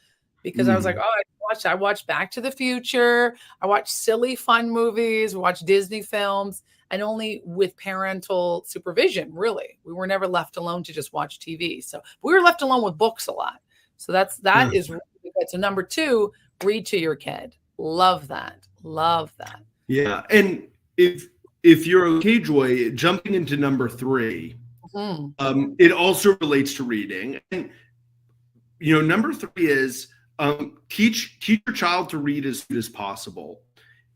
because I was like, oh, I watched. I watched Back to the Future. I watched silly, fun movies. We watched Disney films, and only with parental supervision, really. We were never left alone to just watch TV. So we were left alone with books a lot. So that is really good. So number 2, read to your kid. Love that. Love that. Yeah. And if you're okay, Joy, jumping into number 3, it also relates to reading. And number 3 is teach your child to read as soon as possible.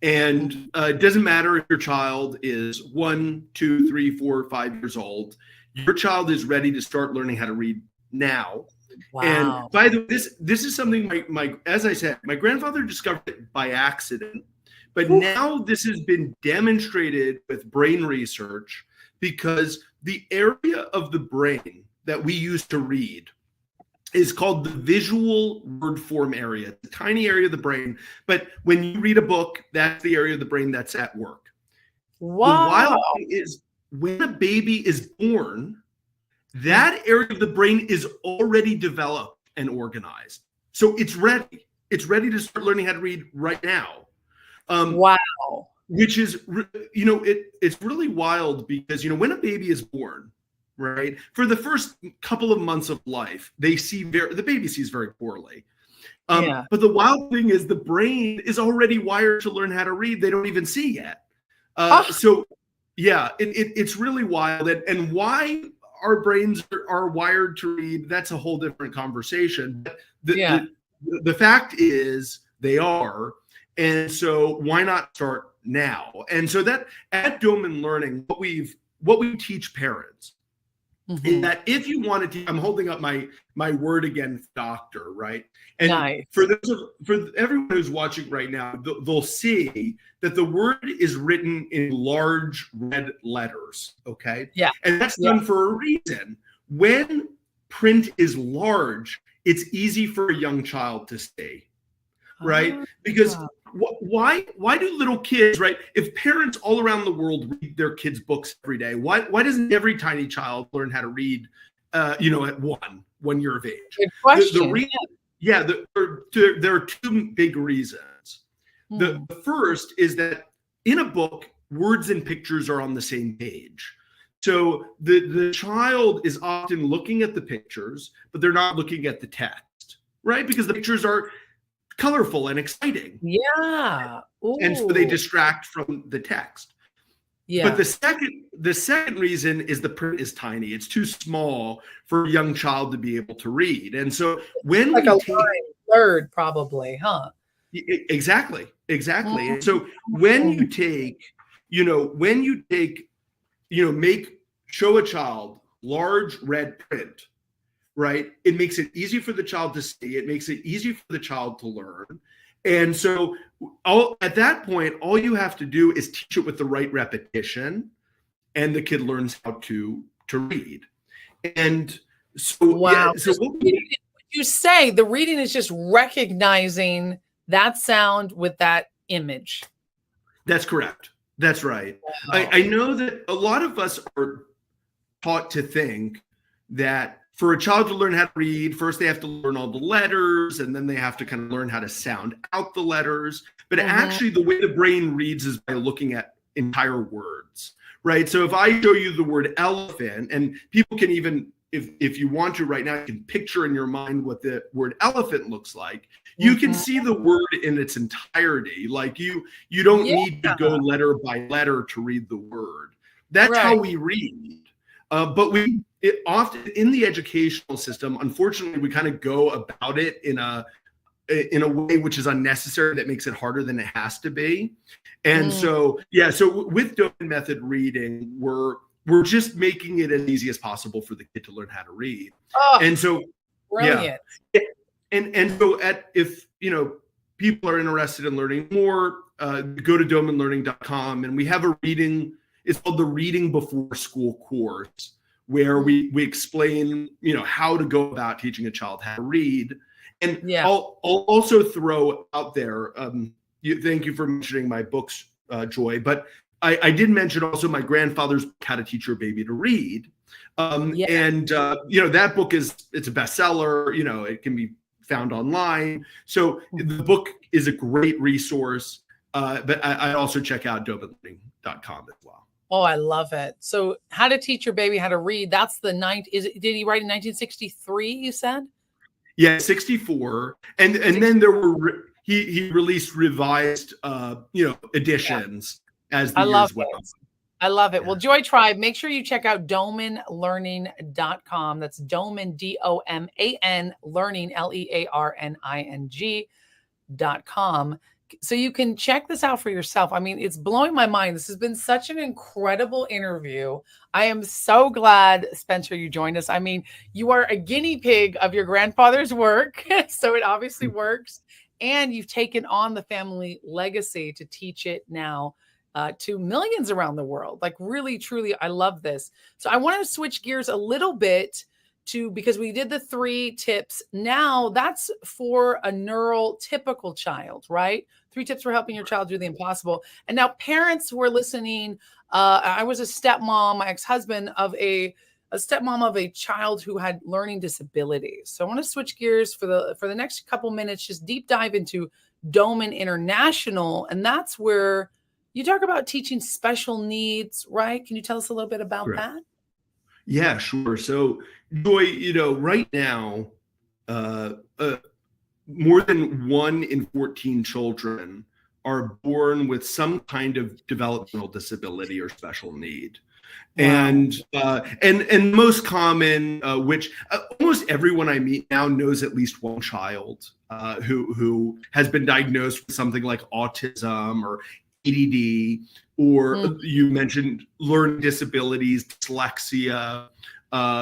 And it doesn't matter if your child is 1, 2, 3, 4, 5 years old. Your child is ready to start learning how to read now. Wow. And by the way, this is something as I said, my grandfather discovered it by accident. But now this has been demonstrated with brain research, because the area of the brain that we use to read is called the visual word form area. It's a tiny area of the brain, but when you read a book, that's the area of the brain that's at work. Wow. The wild thing is, when a baby is born, that area of the brain is already developed and organized. So it's ready. It's ready to start learning how to read right now. Wow. Which is, it's really wild, because, when a baby is born, right, for the first couple of months of life, the baby sees very poorly. But the wild thing is, the brain is already wired to learn how to read. They don't even see yet. So yeah, it's really wild. And why our brains are wired to read, that's a whole different conversation. The fact is, they are. And so why not start now? And so that at Doman Learning, what we teach parents is that if you want to, I'm holding up my word again, doctor, right? And nice. for everyone who's watching right now, they'll see that the word is written in large red letters, okay? Yeah. And that's done for a reason. When print is large, it's easy for a young child to see, right? Because why do little kids, right? If parents all around the world read their kids' books every day, why doesn't every tiny child learn how to read, at 1 year of age? Good question. There are 2 big reasons. The first is that in a book, words and pictures are on the same page. So the child is often looking at the pictures, but they're not looking at the text, right? Because the pictures are colorful and exciting. Yeah. Ooh. And so they distract from the text. Yeah. But the second reason is the print is tiny. It's too small for a young child to be able to read. And so when like a third, probably, huh? Exactly. And so when you take, show a child large red print, right? It makes it easy for the child to see. It makes it easy for the child to learn. And so at that point, all you have to do is teach it with the right repetition, and the kid learns how to read. And so, wow. You say the reading is just recognizing that sound with that image. That's correct. That's right. Wow. I know that a lot of us are taught to think that for a child to learn how to read, first they have to learn all the letters, and then they have to kind of learn how to sound out the letters. But actually, the way the brain reads is by looking at entire words, right? So if I show you the word elephant, and people can even, if you want to right now, you can picture in your mind what the word elephant looks like. You can see the word in its entirety. Like you don't need to go letter by letter to read the word. That's how we read. But often in the educational system, unfortunately, we kind of go about it in a way which is unnecessary, that makes it harder than it has to be. And so with Doman method reading, we're just making it as easy as possible for the kid to learn how to read. And so brilliant. And so if people are interested in learning more, go to domanlearning.com, and we have a reading. It's called the Reading Before School course, where we explain, how to go about teaching a child how to read. And I'll also throw out there, thank you for mentioning my books, Joy, but I did mention also my grandfather's book, How to Teach Your Baby to Read. And that book it's a bestseller. It can be found online. So the book is a great resource, but I also check out domanlearning.com as well. Oh, I love it. So How to Teach Your Baby How to Read. That's the did he write in 1963, you said? Yeah, 64. And then there were, he released revised, editions as the I love years went on. it. I love it. Yeah. Well, Joy Tribe, make sure you check out domanlearning.com. That's Doman, Doman, learning, learning.com. So you can check this out for yourself. I mean, it's blowing my mind. This has been such an incredible interview. I am so glad, Spenser, you joined us. I mean, you are a guinea pig of your grandfather's work, so it obviously works. And you've taken on the family legacy to teach it now to millions around the world. Like, really, truly, I love this. So I want to switch gears a little bit because we did the 3 tips. Now that's for a neurotypical child, right? 3 tips for helping your child do the impossible. And now parents who are listening, I was a stepmom, my ex-husband of a stepmom of a child who had learning disabilities. So I want to switch gears for the next couple minutes, just deep dive into Doman International. And that's where you talk about teaching special needs, right? Can you tell us a little bit about that? Yeah, sure. So, Joy, right now, more than 1 in 14 children are born with some kind of developmental disability or special need. Wow. And most common, which almost everyone I meet now knows at least one child who has been diagnosed with something like autism or ADD, or you mentioned learning disabilities, dyslexia,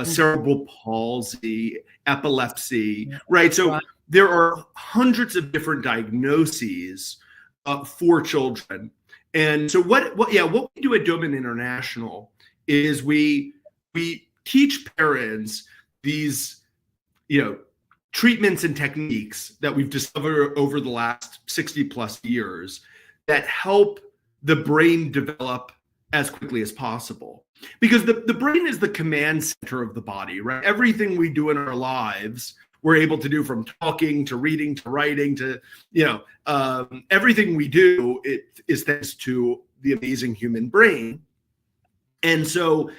cerebral palsy, epilepsy, right? So there are hundreds of different diagnoses for children. And so what we do at Doman International is we teach parents these, treatments and techniques that we've discovered over the last 60 plus years that help the brain develop as quickly as possible. Because the brain is the command center of the body, right? Everything we do in our lives, we're able to do, from talking to reading to writing to, everything we do, it is thanks to the amazing human brain. And so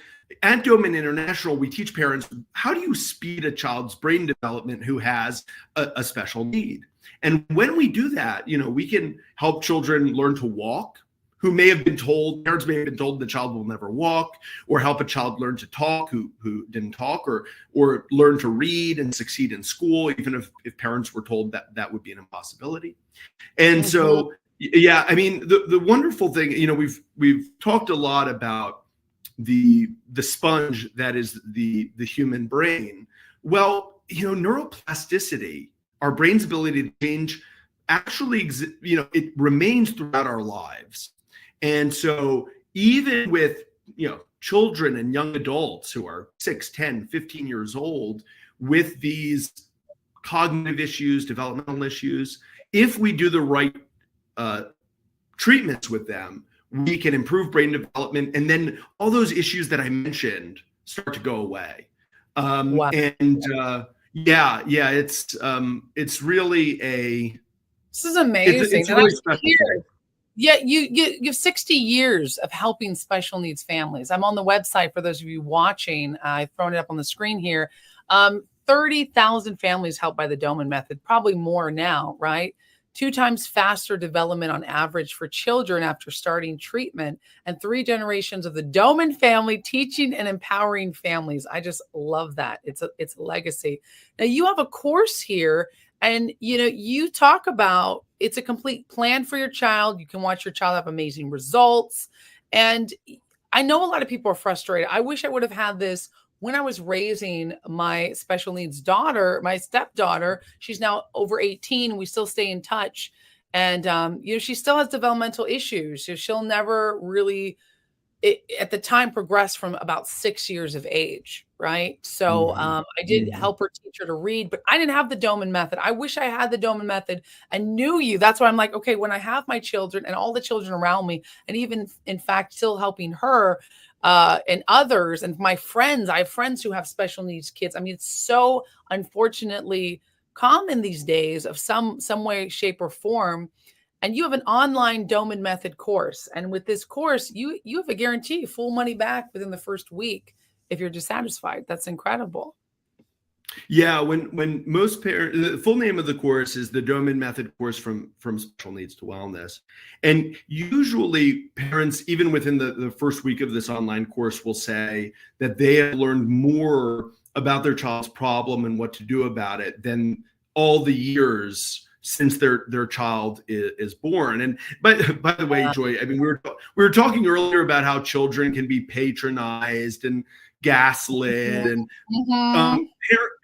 at Doman International, we teach parents, how do you speed a child's brain development who has a special need? And when we do that, we can help children learn to walk, who parents may have been told the child will never walk, or help a child learn to talk who didn't talk, or learn to read and succeed in school, even if parents were told that would be an impossibility. And so, yeah, I mean, the wonderful thing, we've talked a lot about the sponge that is the human brain. Well, neuroplasticity, our brain's ability to change, actually, it remains throughout our lives. And so even with, children and young adults who are 6, 10, 15 years old with these cognitive issues, developmental issues, if we do the right treatments with them, we can improve brain development. And then all those issues that I mentioned start to go away. Wow. And it's really this is amazing. It's really special. Yeah, you have 60 years of helping special needs families. I'm on the website for those of you watching. I've thrown it up on the screen here. 30,000 families helped by the Doman method, probably more now, right? 2 times faster development on average for children after starting treatment, and 3 generations of the Doman family teaching and empowering families. I just love that. It's a legacy. Now you have a course here, and you talk about it's a complete plan for your child. You can watch your child have amazing results. And I know a lot of people are frustrated. I wish I would have had this when I was raising my special needs daughter, my stepdaughter. She's now over 18. We still stay in touch. And, she still has developmental issues. So she'll never really, at the time, progress from about 6 years of age. Right. So I did help her teach her to read, but I didn't have the Doman method. I wish I had the Doman method and knew you. That's why I'm like, okay, when I have my children and all the children around me, and even in fact, still helping her and others and my friends, I have friends who have special needs kids. I mean, it's so unfortunately common these days of some way, shape, or form. And you have an online Doman method course. And with this course, you have a guarantee full money back within the first week if you're dissatisfied. That's incredible. Yeah, when most parents, the full name of the course is the Doman Method Course from Special Needs to Wellness. And usually parents, even within the first week of this online course, will say that they have learned more about their child's problem and what to do about it than all the years since their child is born. And by the way, Joy, I mean, we were talking earlier about how children can be patronized and gaslit, and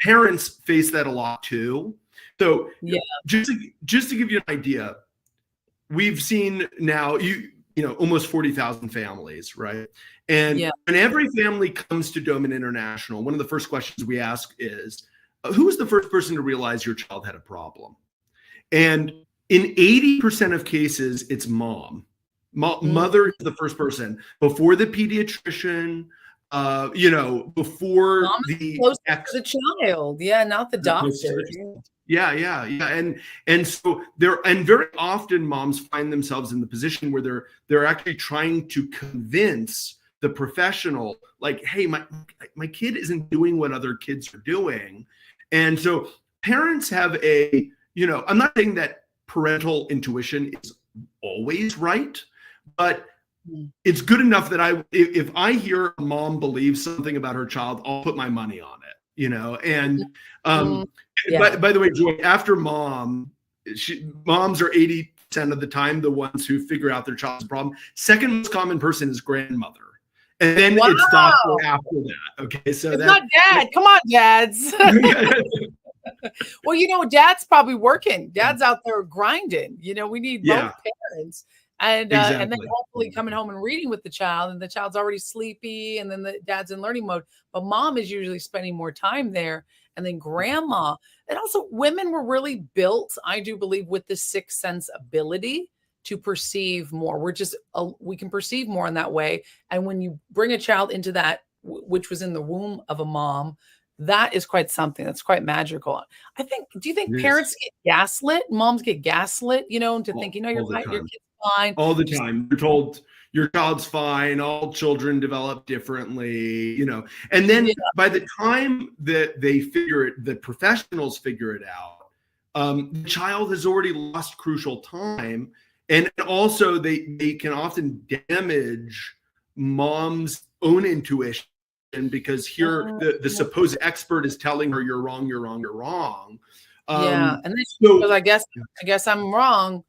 parents face that a lot too. So just to give you an idea, we've seen now almost 40,000 families, right? And when every family comes to Doman International, one of the first questions we ask is, who was the first person to realize your child had a problem? And in 80% of cases, it's mom. Mother is the first person before the pediatrician, before Mom the child, not the doctor. Yeah. And so very often moms find themselves in the position where they're actually trying to convince the professional, like, hey, my kid isn't doing what other kids are doing. And so parents have I'm not saying that parental intuition is always right, but it's good enough that if I hear a mom believes something about her child, I'll put my money on it, And by the way, Joy, after moms are 80% of the time the ones who figure out their child's problem. Second most common person is grandmother. And then it's doctor after that. Okay. So it's not dad. Come on, dads. Well, dad's probably working. Dad's out there grinding. We need both parents. And and then hopefully coming home and reading with the child, and the child's already sleepy, and then the dad's in learning mode. But mom is usually spending more time there, and then grandma. And also, women were really built, I do believe, with this sixth sense ability to perceive more. We can perceive more in that way. And when you bring a child into that, which was in the womb of a mom, that is quite something. That's quite magical. Do you think parents get gaslit? Moms get gaslit, into thinking, no, you're right, your kid's fine. All the time. You're told your child's fine. All children develop differently, And then by the time that the professionals figure it out, the child has already lost crucial time. And also they can often damage mom's own intuition, because here the supposed expert is telling her you're wrong. And then because I guess I'm wrong.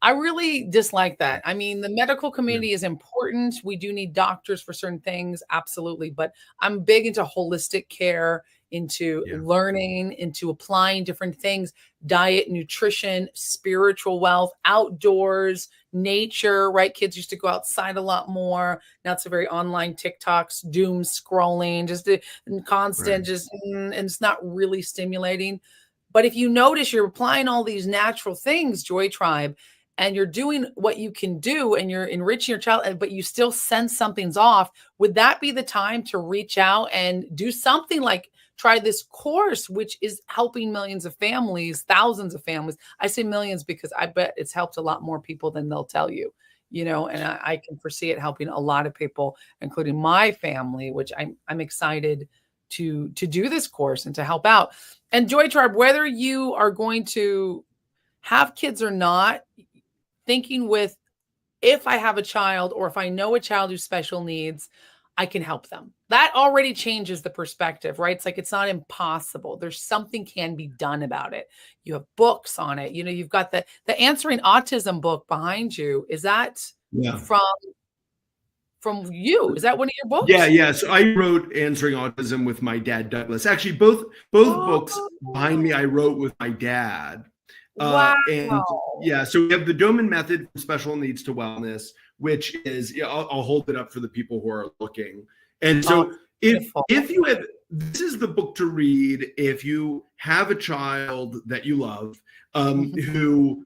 I really dislike that. I mean, the medical community is important. We do need doctors for certain things, absolutely. But I'm big into holistic care, into learning, into applying different things, diet, nutrition, spiritual wealth, outdoors, nature, right? Kids used to go outside a lot more. Now it's a very online TikToks, doom scrolling, just constant, and it's not really stimulating. But if you notice you're applying all these natural things, Joy Tribe, and you're doing what you can do and you're enriching your child, but you still sense something's off, would that be the time to reach out and do something like try this course, which is helping millions of families, thousands of families? I say millions because I bet it's helped a lot more people than they'll tell you, and I can foresee it helping a lot of people, including my family, which I'm excited to do this course and to help out. And Joy Tribe, whether you are going to have kids or not, thinking with, if I have a child or if I know a child who's special needs, I can help them. That already changes the perspective, right? It's like, it's not impossible. There's something can be done about it. You have books on it. You've got the Answering Autism book behind you. Is that from you? Is that one of your books? Yeah. So I wrote Answering Autism with my dad, Douglas. Actually, both books behind me I wrote with my dad. Wow. So we have the Doman Method from Special Needs to Wellness, which is, I'll hold it up for the people who are looking. And so if you have, this is the book to read if you have a child that you love who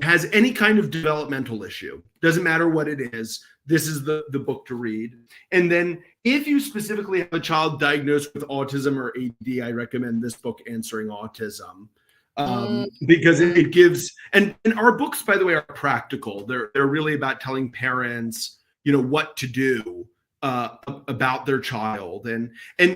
has any kind of developmental issue. Doesn't matter what it is. This is the book to read. And then if you specifically have a child diagnosed with autism or ADD, I recommend this book, Answering Autism. because it gives, and our books, by the way, are practical. They're really about telling parents, what to do about their child. And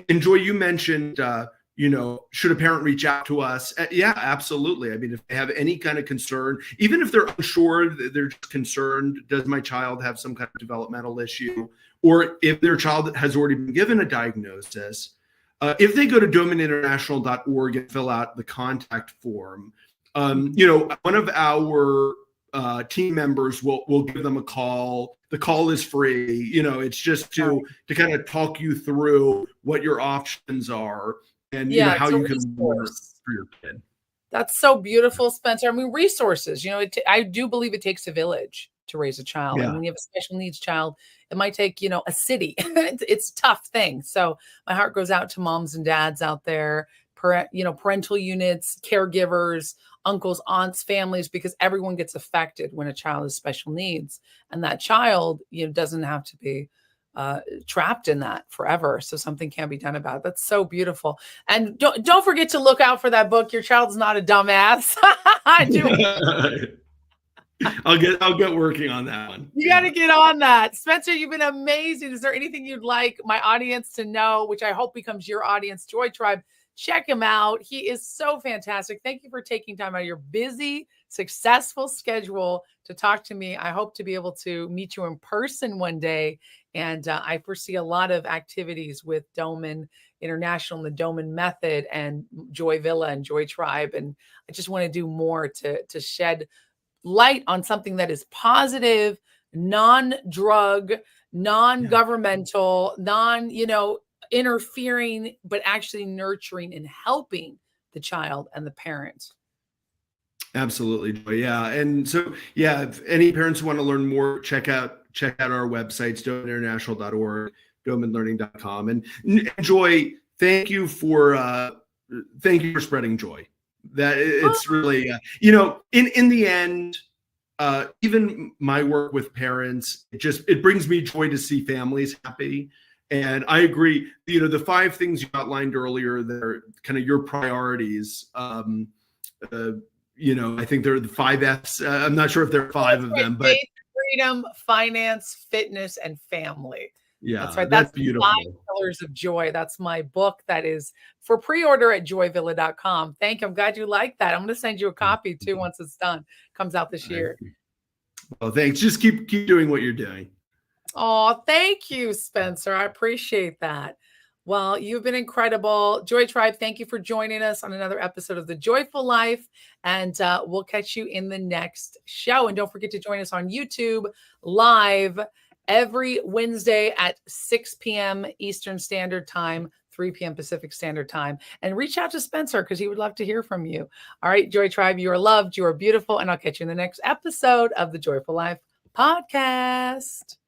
Joy, you mentioned, should a parent reach out to us? Yeah, absolutely. I mean, if they have any kind of concern, even if they're unsure, they're just concerned, does my child have some kind of developmental issue? Or if their child has already been given a diagnosis, if they go to domaninternational.org and fill out the contact form, one of our team members will give them a call. The call is free. It's just to kind of talk you through what your options are and how you can work for your kid. That's so beautiful, Spenser. I mean, resources. I do believe it takes a village to raise a child. Yeah. And when you have a special needs child, it might take, a city. It's a tough thing. So my heart goes out to moms and dads out there, parental units, caregivers, uncles, aunts, families, because everyone gets affected when a child has special needs. And that child, doesn't have to be trapped in that forever. So something can be done about it. That's so beautiful. And don't forget to look out for that book. Your child's not a dumbass. I do. I'll get working on that one. You got to get on that. Spenser, you've been amazing. Is there anything you'd like my audience to know, which I hope becomes your audience, Joy Tribe? Check him out. He is so fantastic. Thank you for taking time out of your busy, successful schedule to talk to me. I hope to be able to meet you in person one day. And I foresee a lot of activities with Doman International and the Doman Method and Joy Villa and Joy Tribe. And I just want to do more to shed light on something that is positive, non-drug, non-governmental, interfering, but actually nurturing and helping the child and the parent. Absolutely, Joy. Yeah. And so, if any parents want to learn more, check out our websites, domaninternational.org, domanlearning.com. And Joy, thank you for spreading joy. That it's really, in the end, even my work with parents, it brings me joy to see families happy. And I agree, the 5 things you outlined earlier, they're kind of your priorities. I think they're the 5 F's. I'm not sure if there are 5 of them, but faith, freedom, finance, fitness, and family. Yeah, that's right. That's beautiful. 5 Pillars of Joy. That's my book that is for pre-order at joyvilla.com. Thank you. I'm glad you like that. I'm going to send you a copy too once it's done. Comes out this year. Well, thanks. Just keep doing what you're doing. Oh, thank you, Spenser. I appreciate that. Well, you've been incredible. Joy Tribe, thank you for joining us on another episode of The Joyful Life. And we'll catch you in the next show. And don't forget to join us on YouTube live every Wednesday at 6 p.m. Eastern Standard Time, 3 p.m. Pacific Standard Time. And reach out to Spenser because he would love to hear from you. All right, Joy Tribe, you are loved, you are beautiful, and I'll catch you in the next episode of the Joyful Life podcast.